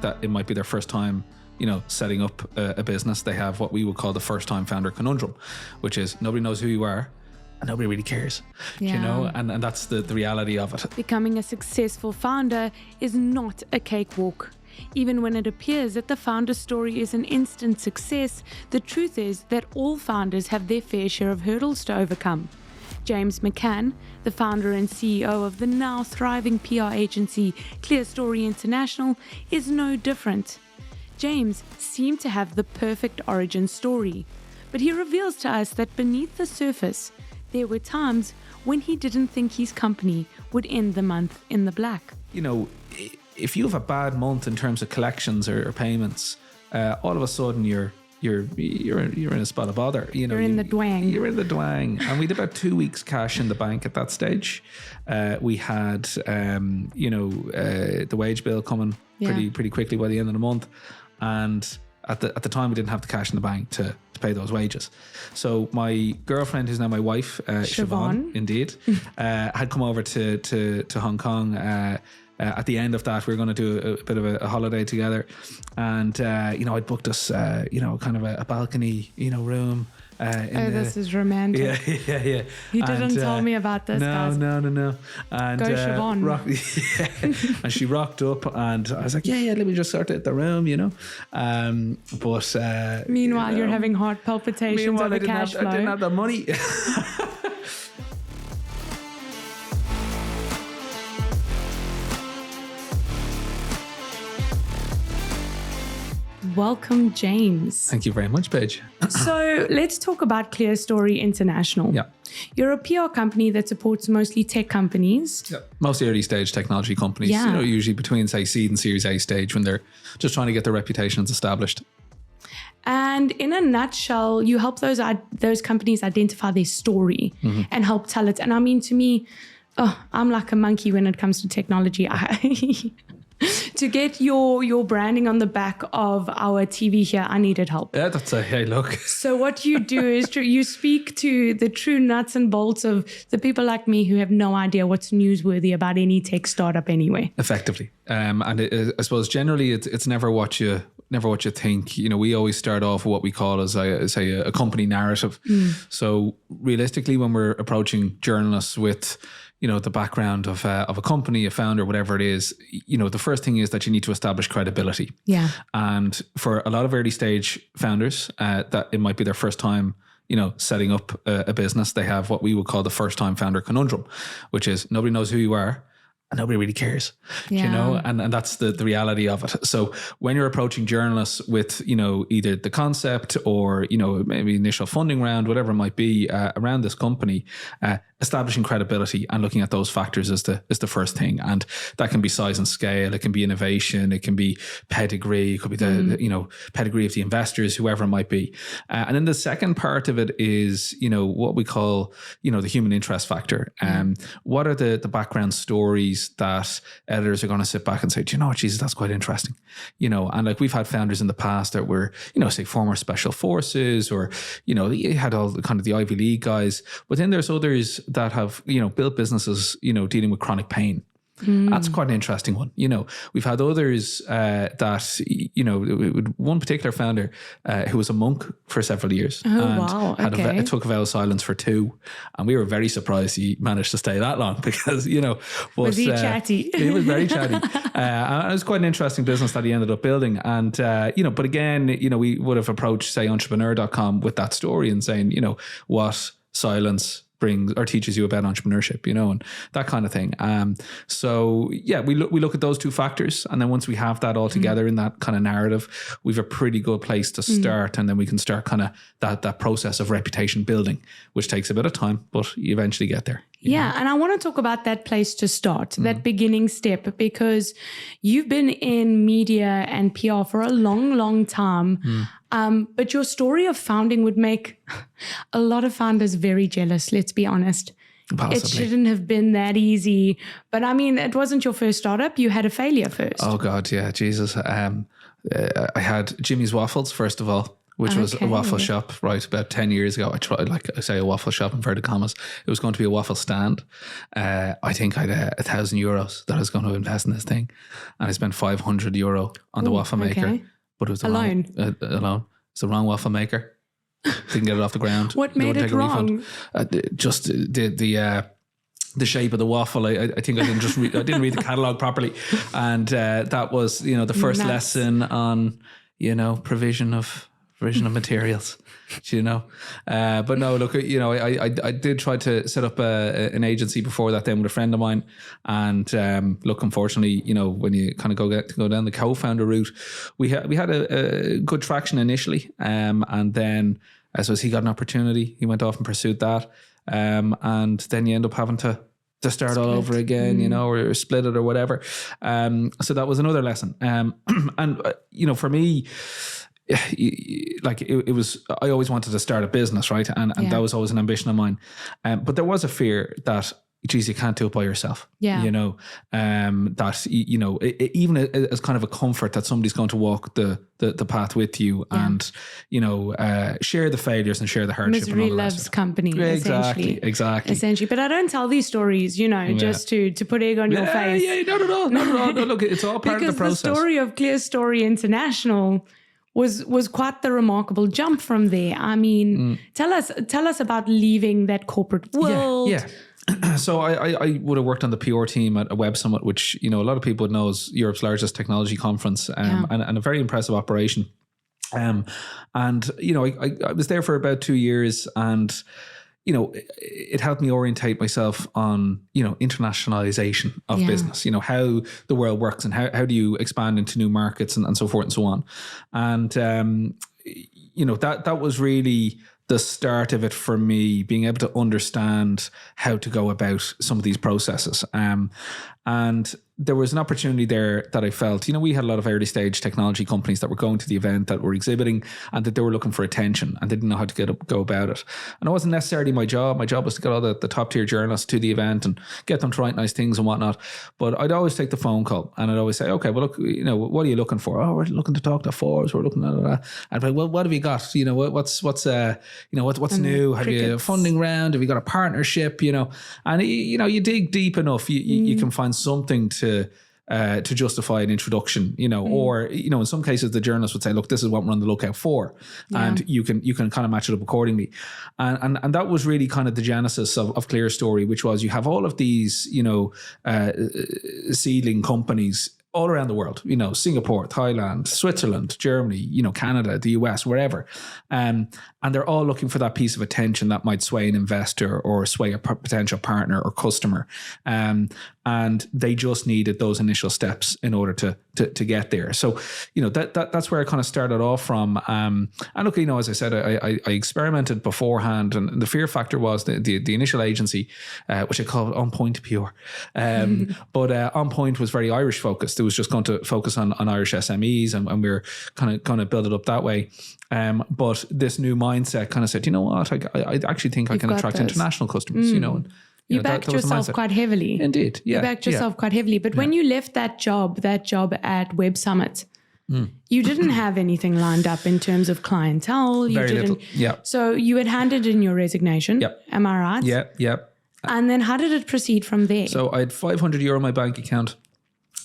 that it might be their first time, setting up a business, they have what we would call the first time founder conundrum, which is nobody knows who you are and nobody really cares, and that's the reality of it. Becoming a successful founder is not a cakewalk. Even when it appears that the founder story is an instant success, the truth is that all founders have their fair share of hurdles to overcome. James McCann, the founder and CEO of the now thriving PR agency ClearStory International, is no different. James seemed to have the perfect origin story, but he reveals to us that beneath the surface, there were times when he didn't think his company would end the month in the black. If you have a bad month in terms of collections or payments, all of a sudden you're in a spot of bother. You're in the dwing. You're in the dwing. And we had about 2 weeks cash in the bank at that stage. We had, the wage bill coming pretty quickly by the end of the month. And at the time, we didn't have the cash in the bank to pay those wages. So my girlfriend, who's now my wife, Siobhan, indeed, had come over to Hong Kong. At the end of that, we were going to do a bit of a holiday together, and I'd booked us, kind of a balcony, room. This is romantic. Yeah. You didn't tell me about this, guys. No. And go Siobhan. And she rocked up, and I was like, yeah, let me just sort out the room, But meanwhile, you're having heart palpitations over cash flow. I didn't have the money. Welcome, James. Thank you very much, Paige. So let's talk about ClearStory International. Yeah. You're a PR company that supports mostly tech companies. Yeah. Mostly early stage technology companies, usually between, say, seed and Series A stage, when they're just trying to get their reputations established. And in a nutshell, you help those companies identify their story and help tell it. And I mean, to me, I'm like a monkey when it comes to technology. To get your branding on the back of our TV here, I needed help. Yeah, that's hey, look. So what you do is you speak to the true nuts and bolts of the people like me who have no idea what's newsworthy about any tech startup anyway. Effectively. I suppose generally it's never what you think. We always start off with what we call as a company narrative. So realistically, when we're approaching journalists with the background of a company, a founder, whatever it is, the first thing is that you need to establish credibility. Yeah. And for a lot of early stage founders, that it might be their first time, setting up a business, they have what we would call the first time founder conundrum, which is nobody knows who you are and nobody really cares, and that's the reality of it. So when you're approaching journalists with, either the concept or, maybe initial funding round, whatever it might be around this company, establishing credibility and looking at those factors is the first thing. And that can be size and scale. It can be innovation. It can be pedigree. It could be the pedigree of the investors, whoever it might be. And then the second part of it is, what we call, the human interest factor. What are the background stories that editors are going to sit back and say, do you know what, Jesus, that's quite interesting. And like we've had founders in the past that were, say former special forces or, you had all the kind of the Ivy League guys, but then there's others that have, built businesses, dealing with chronic pain. That's quite an interesting one. We've had others that, one particular founder who was a monk for several years. Took a vow of silence for 2. And we were very surprised he managed to stay that long because, was he chatty? He was very chatty. And it was quite an interesting business that he ended up building. And, but again, we would have approached, say, entrepreneur.com with that story and saying, what silence brings or teaches you about entrepreneurship, and that kind of thing. We look at those two factors, and then once we have that all together in that kind of narrative, we've a pretty good place to start, and then we can start kind of that process of reputation building, which takes a bit of time, but you eventually get there. Yeah, and I want to talk about that place to start, that beginning step, because you've been in media and PR for a long, long time. But your story of founding would make a lot of founders very jealous, let's be honest. Possibly. It shouldn't have been that easy. But I mean, it wasn't your first startup. You had a failure first. Oh God, yeah, Jesus. I had Jimmy's Waffles, first of all. which was a waffle shop, right? About 10 years ago, I tried, like I say, a waffle shop, inverted commas. It was going to be a waffle stand. I think I had €1,000 that I was going to invest in this thing. And I spent €500 on the waffle maker. But it was alone. It's the wrong waffle maker. Didn't get it off the ground. What made it wrong? Just the shape of the waffle. I think I didn't read the catalogue properly. And that was, the first lesson on, provision of materials, but no, look, I did try to set up an agency before that then with a friend of mine. And look, unfortunately, when you kind of go down the co-founder route, we had a good traction initially. And then as he got an opportunity, he went off and pursued that. And then you end up having to start all over again, or split it or whatever. So that was another lesson. And for me, like it was, I always wanted to start a business, right? And that was always an ambition of mine. But there was a fear that, geez, you can't do it by yourself. Yeah. That, even as kind of a comfort that somebody's going to walk the path with you and, share the failures and share the hardship. Misery loves company. Exactly. Essentially. But I don't tell these stories, just to put egg on your face. Yeah, not at all. No, look, it's all part of the process. Because the story of ClearStory International was quite the remarkable jump from there. I mean, tell us about leaving that corporate world. Yeah. So I would have worked on the PR team at a Web Summit, which, a lot of people would know is Europe's largest technology conference, and a very impressive operation. And, I was there for about 2 years, and, it helped me orientate myself on, internationalization of business, how the world works and how do you expand into new markets and so forth and so on. And, that was really the start of it for me, being able to understand how to go about some of these processes. And there was an opportunity there that I felt, we had a lot of early stage technology companies that were going to the event, that were exhibiting, and that they were looking for attention and they didn't know how to go about it. And it wasn't necessarily my job. My job was to get all the top tier journalists to the event and get them to write nice things and whatnot. But I'd always take the phone call and I'd always say, okay, well, look, what are you looking for? Oh, we're looking to talk to Forbes. We're looking at that. And I'd be like, well, what have you got? What's new? Have you a funding round? Have you got a partnership? And you dig deep enough, you can find something to justify an introduction, or, in some cases the journalist would say, look, this is what we're on the lookout for. And you can kind of match it up accordingly. And that was really kind of the genesis of ClearStory, which was you have all of these, seedling companies all around the world, Singapore, Thailand, Switzerland, Germany, Canada, the US, wherever. And they're all looking for that piece of attention that might sway an investor or sway a potential partner or customer. And they just needed those initial steps in order to get there. So, that's where I kind of started off from. And look, as I said, I experimented beforehand, and the fear factor was the initial agency, which I called On Point PR. But On Point was very Irish focused. It was just going to focus on Irish SMEs, and we were kind of build it up that way. But this new mindset kind of said, you know what, I actually think I can attract international customers, and you backed yourself quite heavily. Indeed, yeah. You backed yourself quite heavily. But when you left that job at Web Summit, you didn't have anything lined up in terms of clientele. Very little, yeah. So you had handed in your resignation, yep. Am I right? Yeah. And then how did it proceed from there? So I had €500 in my bank account.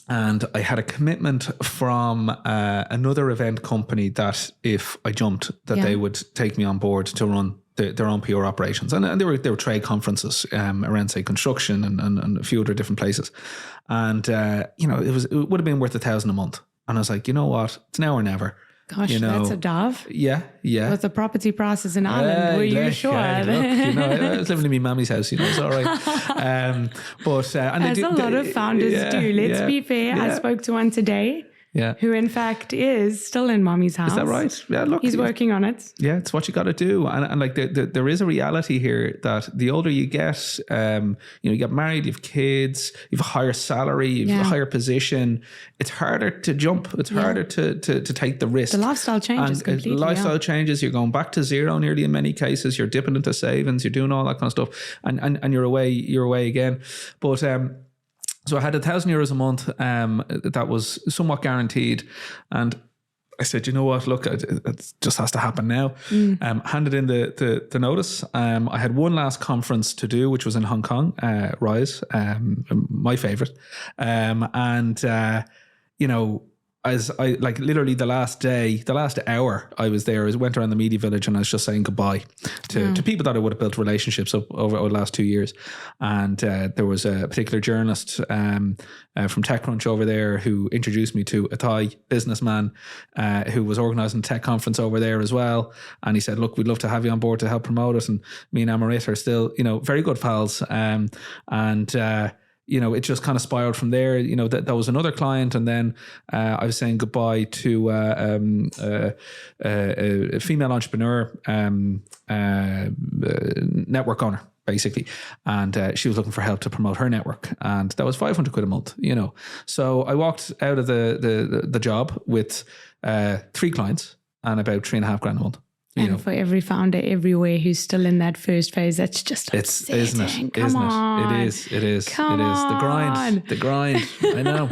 And I had a commitment from another event company that if I jumped, that they would take me on board to run their own PR operations. And they were trade conferences around, say, construction and a few other different places. And, it would have been worth $1,000 a month. And I was like, you know what? It's now or never. Gosh, that's a dove. Yeah. With the property prices in Ireland, were you sure? Look, I was living in my mummy's house, it's all right. But as a lot of founders do, let's be fair. I spoke to one today. Yeah. Who in fact is still in mommy's house. Is that right? Yeah, look. He's working on it. Yeah, it's what you got to do. And like there is a reality here that the older you get, you get married, you have kids, you have a higher salary, you have a higher position. It's harder to jump. It's harder to take the risk. The lifestyle changes completely. The lifestyle changes. You're going back to zero nearly in many cases. You're dipping into savings. You're doing all that kind of stuff. And you're away again. But so I had €1,000 a month that was somewhat guaranteed. And I said, you know what, look, it just has to happen now. Handed in the notice. I had one last conference to do, which was in Hong Kong, Rise, my favorite. As I literally the last hour I was there, I went around the media village and I was just saying goodbye to people that I would have built relationships up over the last 2 years. And there was a particular journalist from TechCrunch over there who introduced me to a Thai businessman who was organising a tech conference over there as well. And he said, look, we'd love to have you on board to help promote it. And me and Amarit are still, very good pals. It just kind of spiraled from there. That was another client. And then I was saying goodbye to a female entrepreneur, network owner, basically. And she was looking for help to promote her network. And that was 500 quid a month, So I walked out of the job with 3 clients and about 3.5 grand a month. And for every founder everywhere who's still in that first phase, that's just upsetting. Isn't it? Come on. It is. Come on. The grind. I know.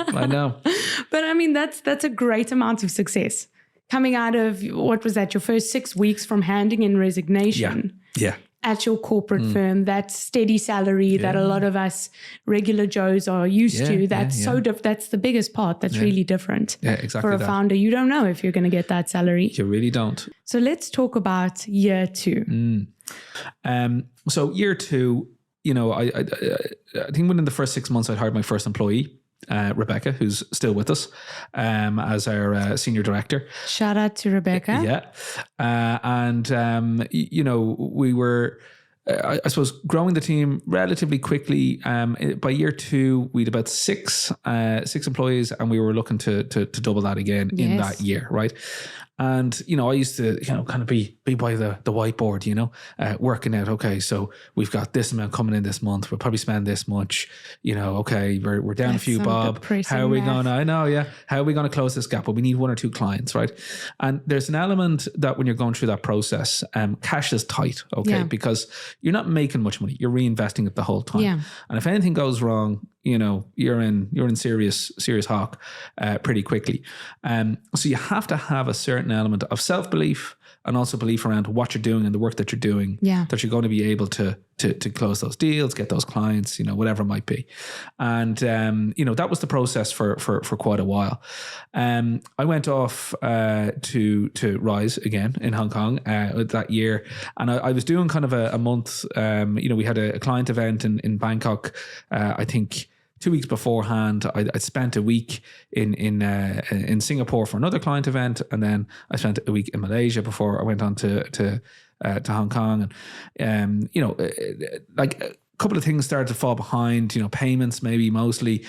But I mean, that's a great amount of success. Coming out of, what was that, your first 6 weeks from handing in resignation. Yeah. At your corporate firm, that steady salary that a lot of us regular Joes are used to. That's that's the biggest part. That's really different. Yeah, exactly. For a founder, you don't know if you're going to get that salary. You really don't. So let's talk about year 2. So year 2, I think within the first 6 months, I'd hired my first employee. Rebecca, who's still with us as our senior director. Shout out to Rebecca. We were, I suppose, growing the team relatively quickly. By year 2, we had about six employees, and we were looking to double that again in that year, right? And, I used to, kind of be by the whiteboard, working out, okay, so we've got this amount coming in this month. We'll probably spend this much, okay, we're down a few bob. How are we going to, how are we going to close this gap? Well, we need 1 or 2 clients, right? And there's an element that when you're going through that process, cash is tight, okay? Because you're not making much money. You're reinvesting it the whole time. Yeah. And if anything goes wrong, you're in serious hawk pretty quickly. So you have to have a certain element of self-belief and also belief around what you're doing and the work that you're doing, that you're going to be able to close those deals, get those clients, whatever it might be. And, that was the process for quite a while. I went off to Rise again in Hong Kong that year. And I was doing kind of a month, we had a client event in Bangkok, I think 2 weeks beforehand. I spent a week in Singapore for another client event, and then I spent a week in Malaysia before I went on to Hong Kong. And a couple of things started to fall behind, payments maybe mostly.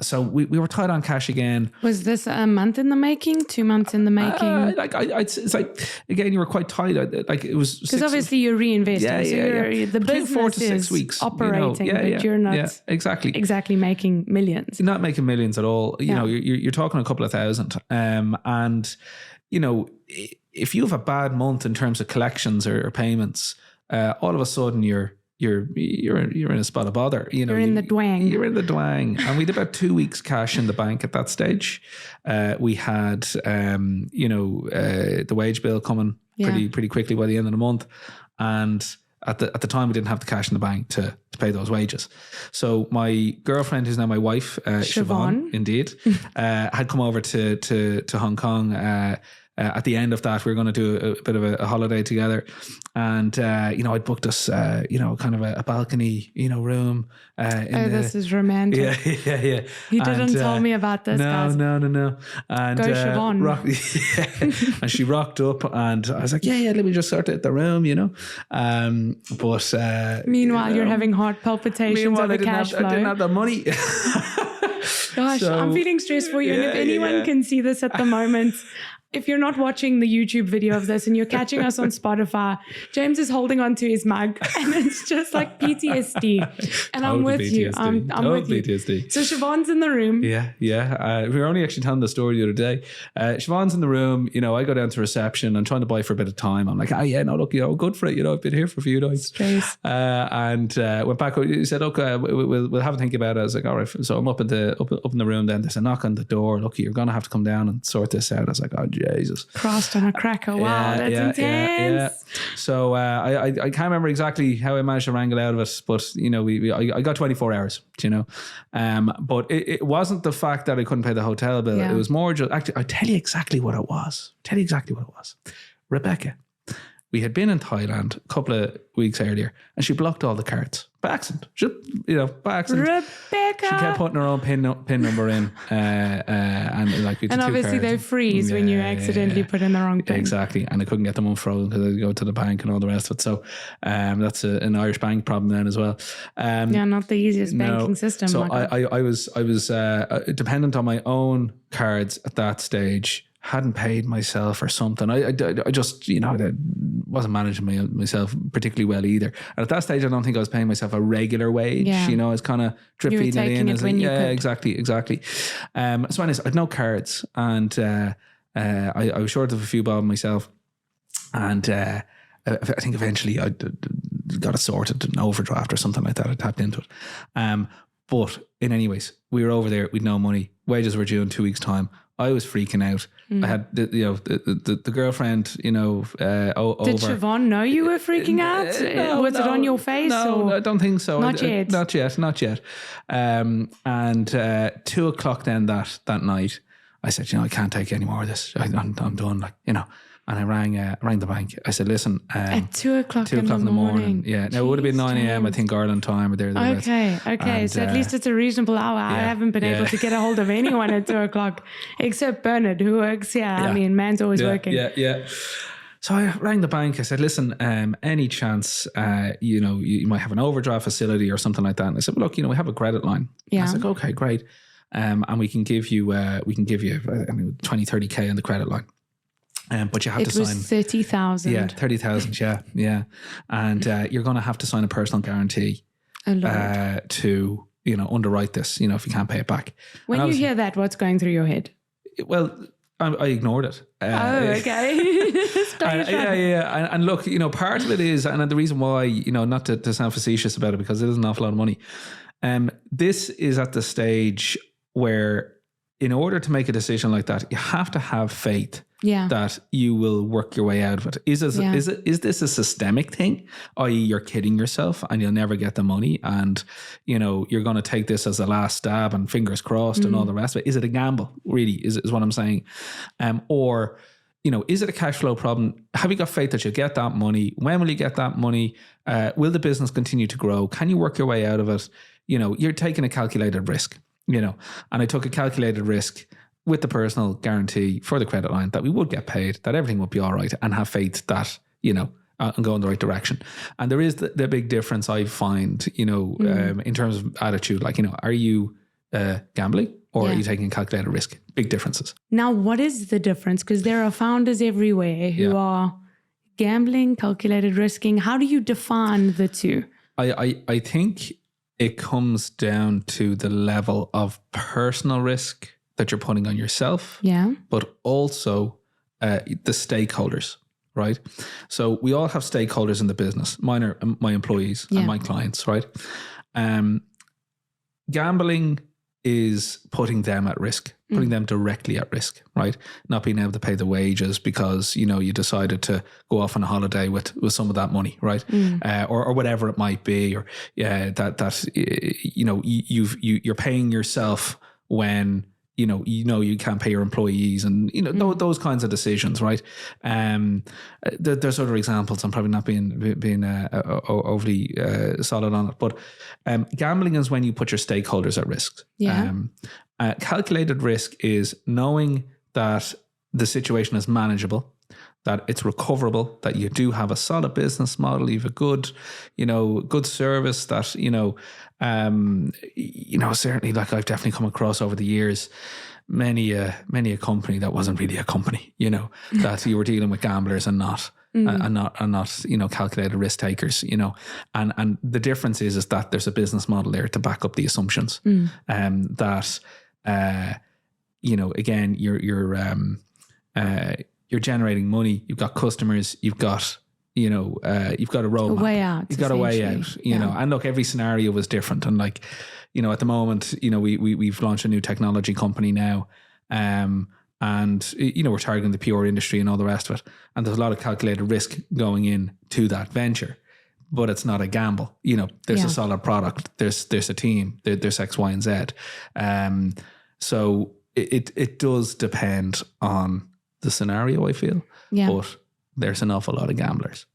So we were tight on cash again. Was this a month in the making, 2 months in the making? It's like, again, you were quite tight. It was because obviously you're reinvesting. The between business 4 to 6 weeks operating, but you're not exactly making millions. You're not making millions at all. You're talking a couple of thousand. If you have a bad month in terms of collections or payments, all of a sudden you're in a spot of bother. You're in the dwing. You're in the dwing. And we had about 2 weeks cash in the bank at that stage. We had, the wage bill coming pretty quickly by the end of the month. And at the time, we didn't have the cash in the bank to pay those wages. So my girlfriend, who's now my wife, Siobhan, indeed, had come over to Hong Kong. At the end of that, we were going to do a bit of a holiday together. And, I'd booked us, kind of a balcony, room. This is romantic. Yeah. He didn't tell me about this, guys. No. And, go Siobhan. And she rocked up and I was like, yeah, let me just sort out the room, But meanwhile, you're having heart palpitations over cash flow. I didn't have the money. Gosh, I'm feeling stressed for you. And if anyone can see this at the moment, if you're not watching the YouTube video of this and you're catching us on Spotify, James is holding on to his mug and it's just like PTSD. And I'm with you. I'm with you. PTSD. So Siobhan's in the room. Yeah. We were only actually telling the story the other day. Siobhan's in the room. I go down to reception. I'm trying to buy for a bit of time. I'm like, good for it. I've been here for a few days. And went back. He said, okay, we'll have a think about it. I was like, all right. So I'm up in the room then. There's a knock on the door. Look, you're going to have to come down and sort this out. I was like, oh, Jesus. Crossed on a cracker. Wow, that's intense. Yeah. So I can't remember exactly how I managed to wrangle out of it, but I got 24 hours. But it wasn't the fact that I couldn't pay the hotel bill. Yeah. It was more just actually. I tell you exactly what it was. Rebecca. We had been in Thailand a couple of weeks earlier, and she blocked all the cards by accident. By accident. Rebecca. She kept putting her own pin number in, and obviously they freeze when you accidentally put in the wrong pin. Exactly, and I couldn't get them unfrozen because I go to the bank and all the rest of it. So that's an Irish bank problem then as well. Not the easiest banking system. So I was dependent on my own cards at that stage. Hadn't paid myself or something. I just, I wasn't managing myself particularly well either. And at that stage, I don't think I was paying myself a regular wage. Yeah. I was kind of drip feeding it in. Exactly. So anyways, I had no cards, and I was short of a few bob myself. And I think eventually I got it sorted, an overdraft or something like that. I tapped into it. But in any ways, we were over there. We'd no money. Wages were due in 2 weeks' time. I was freaking out. I had the girlfriend, over. Did Siobhan know you were freaking out? Was it on your face? No, I don't think so. Not yet. Not yet. And 2 o'clock then that night, I said, I can't take any more of this. I'm done. And I rang the bank. I said, listen. At 2 o'clock, 2 o'clock in the morning. Yeah. Now it would have been 9 a.m. I think Ireland time or there. Okay. And, so at least it's a reasonable hour. I haven't been able to get a hold of anyone at 2 o'clock except Bernard, who works here. I mean, man's always working. Yeah. So I rang the bank. I said, listen, any chance, you might have an overdraft facility or something like that. And I said, well, look, we have a credit line. Yeah. I was like, okay, great. And we can give you 20, 30K on the credit line. But you have to sign. It was 30,000. Yeah, 30,000. Yeah. And you're going to have to sign a personal guarantee to underwrite this. If you can't pay it back. When you hear that, what's going through your head? Well, I ignored it. Okay. Yeah. And look, part of it is, and the reason why, not to sound facetious about it, because it is an awful lot of money. This is at the stage where, in order to make a decision like that, you have to have faith that you will work your way out of it. Is this a systemic thing? I.e., you're kidding yourself and you'll never get the money, and you're going to take this as a last stab and fingers crossed and all the rest of it. Is it a gamble? Really, is what I'm saying. Or is it a cash flow problem? Have you got faith that you'll get that money? When will you get that money? Will the business continue to grow? Can you work your way out of it? You're taking a calculated risk. And I took a calculated risk with the personal guarantee for the credit line that we would get paid, that everything would be all right, and have faith that, and go in the right direction. And there is the big difference I find, in terms of attitude, are you gambling or are you taking a calculated risk? Big differences. Now, what is the difference? Because there are founders everywhere who are gambling, calculated risking. How do you define the two? I think it comes down to the level of personal risk that you're putting on yourself, but also the stakeholders, right? So we all have stakeholders in the business. Mine are my employees and my clients, right? Gambling is putting them at risk, putting them directly at risk, right? Not being able to pay the wages because, you decided to go off on a holiday with some of that money, right? Or whatever it might be, or you're paying yourself when you can't pay your employees, and those kinds of decisions, right? There's other examples. I'm probably not being overly solid on it, but gambling is when you put your stakeholders at risk. Calculated risk is knowing that the situation is manageable, that it's recoverable, that you do have a solid business model, you have a good service that, certainly, like I've definitely come across over the years, many a company that wasn't really a company, that you were dealing with gamblers and not calculated risk takers, and the difference is that there's a business model there to back up the assumptions, that, again, you're generating money, you've got customers, you've got a roadmap. A way out. You've got a way out, and look, every scenario was different. And at the moment, we've launched a new technology company now. and, we're targeting the PR industry and all the rest of it. And there's a lot of calculated risk going in to that venture, but it's not a gamble. There's a solid product. There's a team. There's X, Y, and Z. So it does depend on the scenario, I feel. Yeah. But there's an awful lot of gamblers.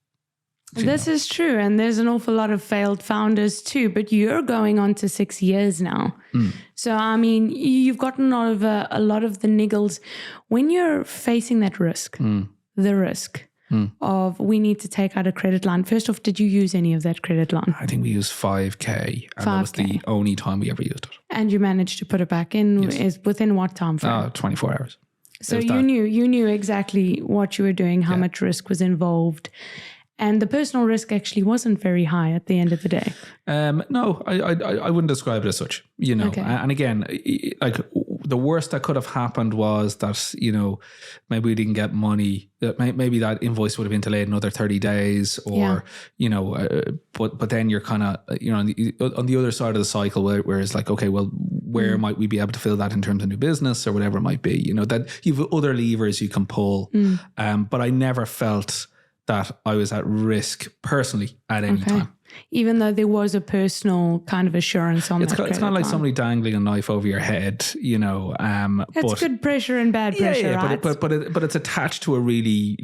This is true. And there's an awful lot of failed founders too, but you're going on to 6 years now. So, I mean, you've gotten over a lot of the niggles. When you're facing that risk, the risk of we need to take out a credit line. First off, did you use any of that credit line? I think we used 5K, and that was the only time we ever used it. And you managed to put it back in is within what time frame? 24 hours. So you knew exactly what you were doing, how much risk was involved. And the personal risk actually wasn't very high at the end of the day. No, I wouldn't describe it as such, Okay. And again, like the worst that could have happened was that, maybe we didn't get money. Maybe that invoice would have been delayed another 30 days or, but then you're kind of, on the other side of the cycle where it's like, okay, well, where might we be able to fill that in terms of new business or whatever it might be, that you've other levers you can pull. But I never felt that I was at risk personally at any time. Even though there was a personal kind of assurance on it's that. It's kind of like somebody dangling a knife over your head, That's good pressure and bad pressure, right? But it's attached to a really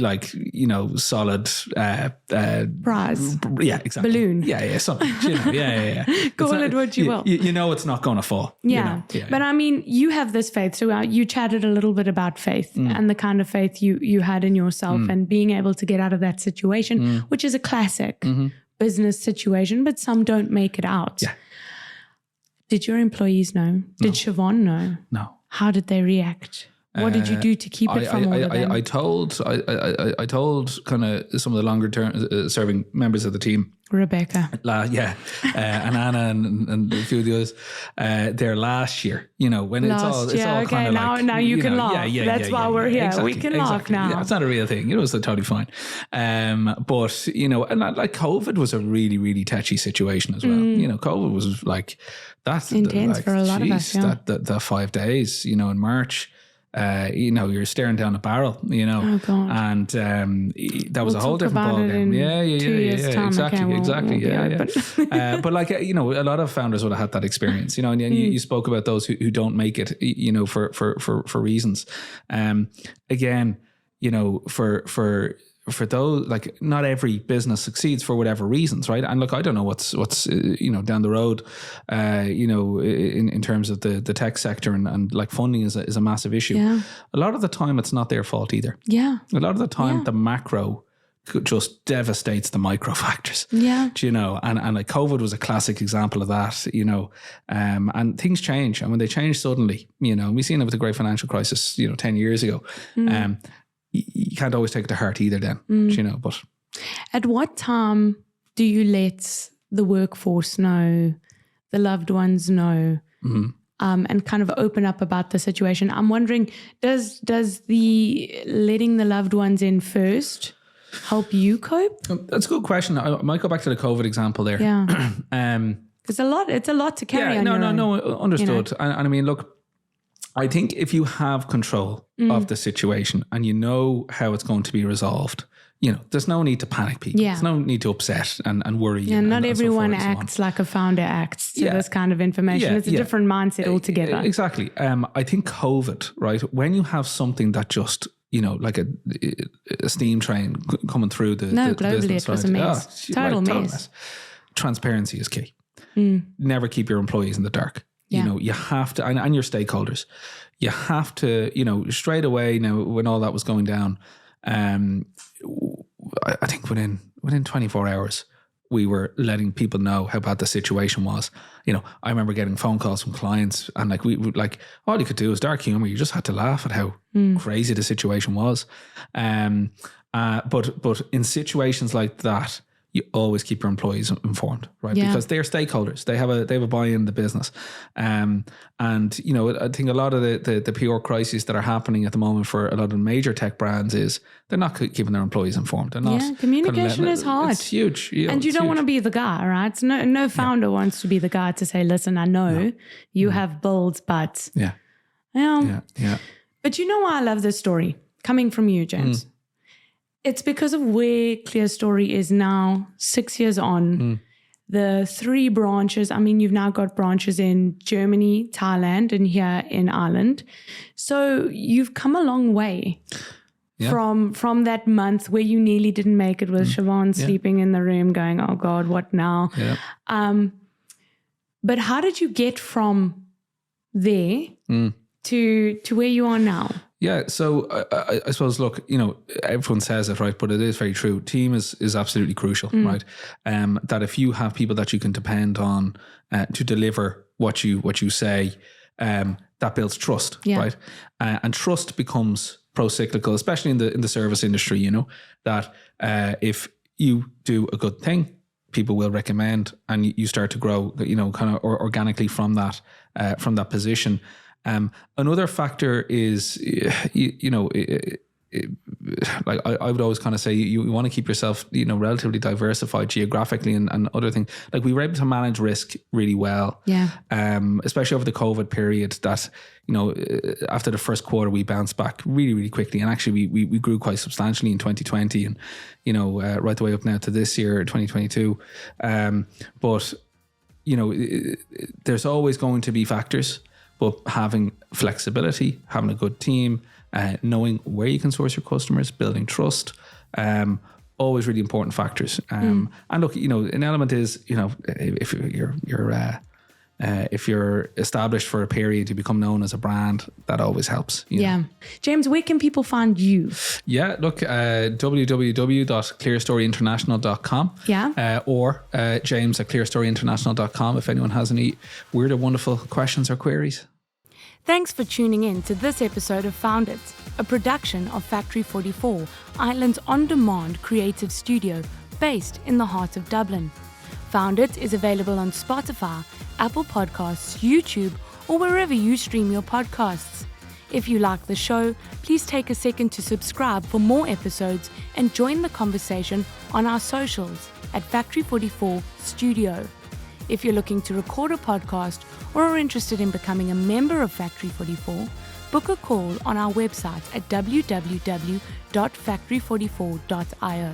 solid prize. Yeah, exactly. Balloon. Yeah, something. Call it what you will. It's not going to fall. Yeah. But I mean, you have this faith. So you chatted a little bit about faith and the kind of faith you had in yourself and being able to get out of that situation, which is a classic business situation, but some don't make it out. Yeah. Did your employees know? Did Siobhan know? No. How did they react? What did you do to keep it from all of them? I told kind of some of the longer term serving members of the team. Rebecca. And Anna and a few of the others there last year, when it's all kind of like, now you can laugh. That's why we're here. Exactly, we can laugh now. Yeah, it's not a real thing. It's totally fine. But, and like COVID was a really, really touchy situation as well. COVID was like, that's intense for a lot of us. Yeah. That 5 days, in March. You're staring down a barrel, Oh God. and that was a whole different ballgame. Exactly. But like, a lot of founders would have had that experience, and you spoke about those who don't make it, for reasons. Again, for those, like, not every business succeeds for whatever reasons, right? And look, I don't know what's down the road, in terms of the tech sector and like funding is a massive issue. Yeah. A lot of the time, it's not their fault either. Yeah. A lot of the time, the macro just devastates the micro factors. Yeah. And like COVID was a classic example of that, and things change. And when they change suddenly, we seen it with the great financial crisis, 10 years ago. You can't always take it to heart either then, but. At what time do you let the workforce know, the loved ones know, and kind of open up about the situation? I'm wondering, does the letting the loved ones in first help you cope? That's a good question. I might go back to the COVID example there. Yeah. It's a lot to carry on your own. No, understood. And I mean, look, I think if you have control of the situation and you know how it's going to be resolved, there's no need to panic people. Yeah. There's no need to upset and worry. Yeah, not everyone acts like a founder acts to this kind of information. It's a different mindset altogether. Exactly. I think COVID, right, when you have something that just, like a steam train coming through the globally business, it was a mess. Total mess. Transparency is key. Never keep your employees in the dark. Yeah. You have to, and your stakeholders, you have to, straight away now when all that was going down, I think within 24 hours, we were letting people know how bad the situation was. I remember getting phone calls from clients and like, all you could do was dark humor. You just had to laugh at how crazy the situation was. But in situations like that, you always keep your employees informed, right? Yeah. Because they're stakeholders. They have a buy-in in the business. And, I think a lot of the PR crises that are happening at the moment for a lot of major tech brands is they're not keeping their employees informed. They're not. Communication is hard. It's huge. And you don't want to be the guy, right? No founder wants to be the guy to say, listen, I know you have builds, but... Yeah. But you know why I love this story? Coming from you, James. It's because of where ClearStory is now, 6 years on. The 3 branches. I mean, you've now got branches in Germany, Thailand, and here in Ireland. So you've come a long way. Yeah. From that month where you nearly didn't make it with Siobhan sleeping in the room going, oh God, what now? Yeah. But how did you get from there to where you are now? Yeah, so I suppose, look, you know, everyone says it, right? But it is very true. Team is absolutely crucial, right? That if you have people that you can depend on to deliver what you say, that builds trust, right? And trust becomes pro-cyclical, especially in the service industry. You know that if you do a good thing, people will recommend, and you start to grow. You know, kind of organically from that position. Another factor is, like I would always kind of say, you want to keep yourself, you know, relatively diversified geographically and other things. Like we were able to manage risk really well. Yeah. Especially over the COVID period that, you know, after the first quarter, we bounced back really, really quickly. And actually we grew quite substantially in 2020 and, you know, right the way up now to this year, 2022. But, you know, there's always going to be factors. But having flexibility, having a good team, knowing where you can source your customers, building trust, always really important factors. And look, you know, an element is, you know, if you're established for a period, you become known as a brand. That always helps. Yeah. James, where can people find you? Yeah, look, www.clearstoryinternational.com. Yeah. Or James at clearstoryinternational.com if anyone has any weird or wonderful questions or queries. Thanks for tuning in to this episode of Found It, a production of Factory 44, Ireland's on-demand creative studio based in the heart of Dublin. Found It is available on Spotify, Apple Podcasts, YouTube, or wherever you stream your podcasts. If you like the show, please take a second to subscribe for more episodes and join the conversation on our socials at Factory 44 Studio. If you're looking to record a podcast or are interested in becoming a member of Factory 44, book a call on our website at www.factory44.io.